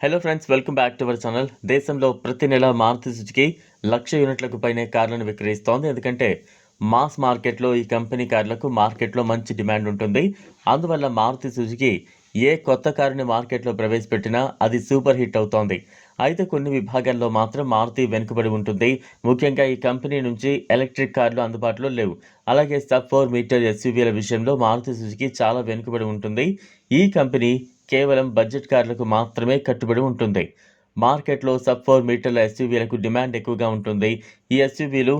Hello friends, welcome back to our channel. దేశంలో ప్రతి నెల మారుతి సుజుకి 1,00,000 యూనిట్లకు పైనే కార్లను విక్రయిస్తోంది. ఎందుకంటే మాస్ మార్కెట్లో ఈ కంపెనీ కార్లకు మార్కెట్లో మంచి డిమాండ్ ఉంటుంది. అందువల్ల మారుతి సుజుకి ఏ కొత్త కారుని మార్కెట్లో ప్రవేశపెట్టినా అది సూపర్ హిట్ అవుతోంది. అయితే కొన్ని విభాగాల్లో మాత్రం మారుతి వెనుకబడి ఉంటుంది. ముఖ్యంగా ఈ కంపెనీ నుంచి ఎలక్ట్రిక్ కార్లు అందుబాటులో లేవు. అలాగే సబ్ 4 మీటర్ ఎస్యూవీల విషయంలో మారుతి సుజుకి చాలా వెనుకబడి ఉంటుంది. ఈ కంపెనీ కేవలం బడ్జెట్ కార్లకు మాత్రమే కట్టుబడి ఉంటుంది. మార్కెట్లో సబ్ 4 మీటర్ల ఎస్యూవీలకు డిమాండ్ ఎక్కువగా ఉంటుంది. ఈ ఎస్యూవీలు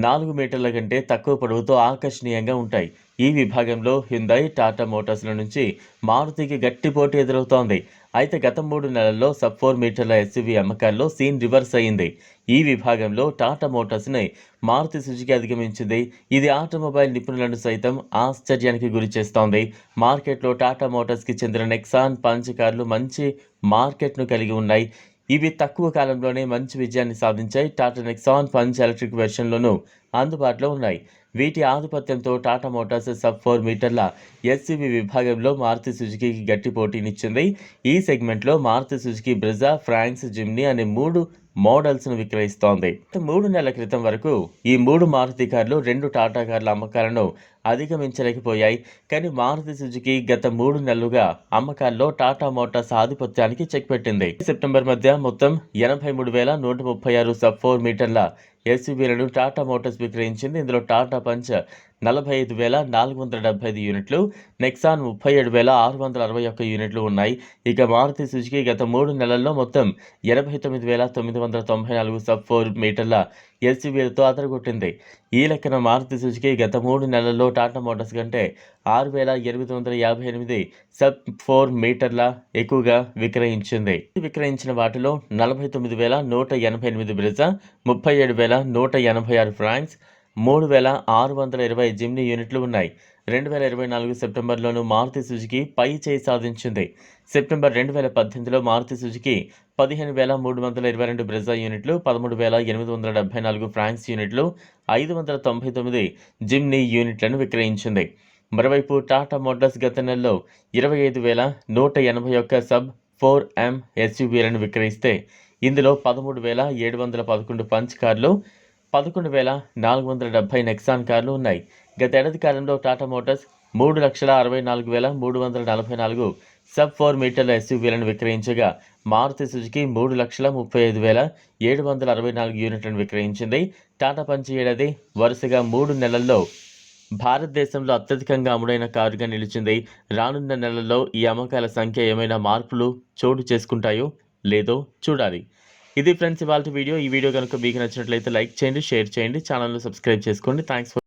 4 మీటర్ల కంటే తక్కువ పొడవుతో ఆకర్షణీయంగా ఉంటాయి. ఈ విభాగంలో హ్యుండై, టాటా మోటార్స్ల నుంచి మారుతికి గట్టి పోటీ ఎదురవుతోంది. అయితే గత 3 నెలల్లో సబ్ 4 మీటర్ల ఎస్యూవీ అమ్మకాల్లో సీన్ రివర్స్ అయింది. ఈ విభాగంలో టాటా మోటార్స్ని మారుతి సుజుకి అధిగమించింది. ఇది ఆటోమొబైల్ నిపుణులను సైతం ఆశ్చర్యానికి గురి చేస్తోంది. మార్కెట్లో టాటా మోటార్స్కి చెందిన నెక్సాన్, పంచ్ కార్లు మంచి మార్కెట్ను కలిగి ఉన్నాయి. ఇవి తక్కువ కాలంలోనే మంచి విజయాన్ని సాధించాయి. టాటా నెక్సాన్, పంచ్ ఎలక్ట్రిక్ వెర్షన్లోనూ అందుబాటులో ఉన్నాయి. వీటి ఆధిపత్యంతో టాటా మోటార్స్ సబ్ 4 మీటర్ల ఎస్యూవీ విభాగంలో మారుతి సుజుకీకి గట్టి పోటీనిచ్చింది. ఈ సెగ్మెంట్లో Maruti Suzuki Brezza, Fronx, Jimny అనే 3 మోడల్స్ను విక్రయిస్తోంది. 3 నెలల క్రితం వరకు ఈ 3 మారుతి కార్లు 2 టాటా కార్ల అమ్మకాలను అధిగమించలేకపోయాయి. కానీ మారుతి సుజుకి గత 3 నెలలుగా అమ్మకాల్లో టాటా మోటార్స్ ఆధిపత్యానికి చెక్ పెట్టింది. సెప్టెంబర్ మధ్య మొత్తం 83,136 సబ్ 4 మీటర్ల ఎస్యూవీలను టాటా మోటార్స్ విక్రయించింది. ఇందులో టాటా పంచ్ 45,475 యూనిట్లు, నెక్సాన్ 37,661 యూనిట్లు ఉన్నాయి. ఇక మారుతి సుజుకి గత 3 నెలల్లో మొత్తం 89,994 సబ్ 4 మీటర్ల ఎస్యూవీలతో అదరగొట్టింది. ఈ లెక్కన మారుతి సుజుకి గత 3 నెలల్లో టాటా మోటార్స్ కంటే 6,858 సబ్ 4 మీటర్ల ఎక్కువగా విక్రయించింది. విక్రయించిన వాటిలో 49,188 బ్రెజా, 37,186 ఫ్రాంక్స్, 3,620 జిమ్నీ యూనిట్లు ఉన్నాయి. 2024 సెప్టెంబర్లోనూ మారుతి సుజుకి పై చేయి సాధించింది. సెప్టెంబర్ 2018లో మారుతి సుజుకి 15,322 బ్రెజా యూనిట్లు, 13,874 ఫ్రాంక్స్ యూనిట్లు, 599 జిమ్నీ యూనిట్లను విక్రయించింది. మరోవైపు టాటా మోటార్స్ గత నెలలో 25,181 సబ్ 4M ఎస్యూవీలను విక్రయిస్తే ఇందులో 13,711 పంచ్ కార్లు, 11,470 నెక్సాన్ కార్లు ఉన్నాయి. గతేడాది కాలంలో టాటా మోటార్స్ 3,64,344 సబ్ 4 మీటర్ల ఎస్యూవీలను విక్రయించగా మారుతి సుజుకి 3,35,764 యూనిట్లను విక్రయించింది. టాటా పంచ్ ఏడాది వరుసగా 3 నెలల్లో భారతదేశంలో అత్యధికంగా అమ్ముడైన కారుగా నిలిచింది. రానున్న నెలల్లో ఈ అమ్మకాల సంఖ్య ఏమైనా మార్పులు చోటు చేసుకుంటాయో లేదో చూడాలి. ఇది ఫ్రెండ్స్ ఇవాల్టి వీడియో. ఈ వీడియో కనుక మీకు నచ్చినట్లయితే లైక్ చేయండి, షేర్ చేయండి, ఛానల్ను సబ్స్క్రైబ్ చేసుకోండి. Thanks for